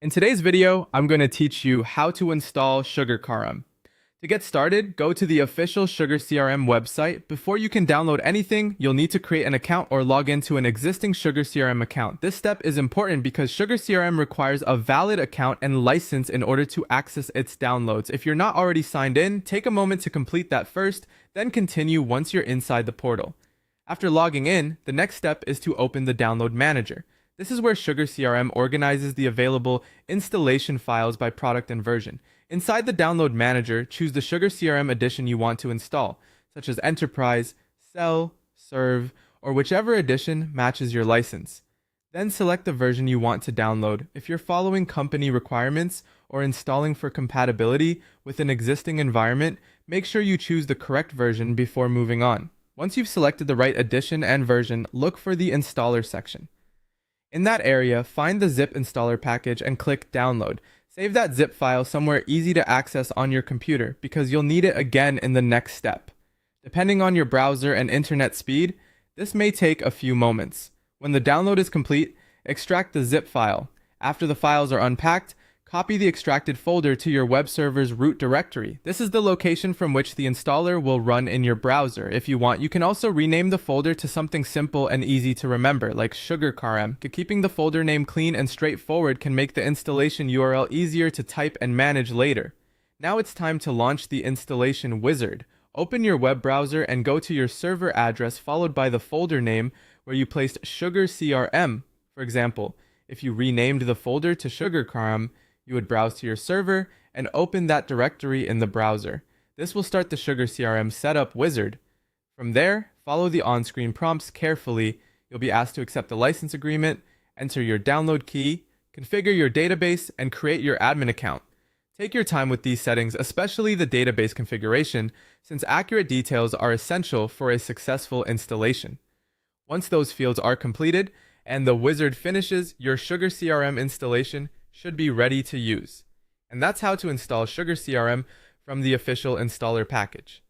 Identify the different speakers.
Speaker 1: In today's video, I'm going to teach you how to install Sugarcrm. To get started, go to the official SugarCRM website. Before you can download anything, you'll need to create an account or log into an existing SugarCRM account. This step is important because SugarCRM requires a valid account and license in order to access its downloads. If you're not already signed in, take a moment to complete that first, then continue once you're inside the portal. After logging in, the next step is to open the download manager. This is where SugarCRM organizes the available installation files by product and version. Inside the download manager, choose the SugarCRM edition you want to install, such as Enterprise, Sell, Serve, or whichever edition matches your license. Then select the version you want to download. If you're following company requirements or installing for compatibility with an existing environment, make sure you choose the correct version before moving on. Once you've selected the right edition and version, look for the installer section. In that area, find the zip installer package and click download. Save that zip file somewhere easy to access on your computer because you'll need it again in the next step. Depending on your browser and internet speed, this may take a few moments. When the download is complete, extract the zip file. After the files are unpacked, copy the extracted folder to your web server's root directory. This is the location from which the installer will run in your browser. If you want, you can also rename the folder to something simple and easy to remember, like Sugarcrm. Keeping the folder name clean and straightforward can make the installation URL easier to type and manage later. Now it's time to launch the installation wizard. Open your web browser and go to your server address followed by the folder name where you placed SugarCRM. For example, if you renamed the folder to Sugarcrm, you would browse to your server and open that directory in the browser. This will start the SugarCRM setup wizard. From there, follow the on-screen prompts carefully. You'll be asked to accept the license agreement, enter your download key, configure your database, and create your admin account. Take your time with these settings, especially the database configuration, since accurate details are essential for a successful installation. Once those fields are completed and the wizard finishes, your SugarCRM installation should be ready to use. And that's how to install SugarCRM from the official installer package.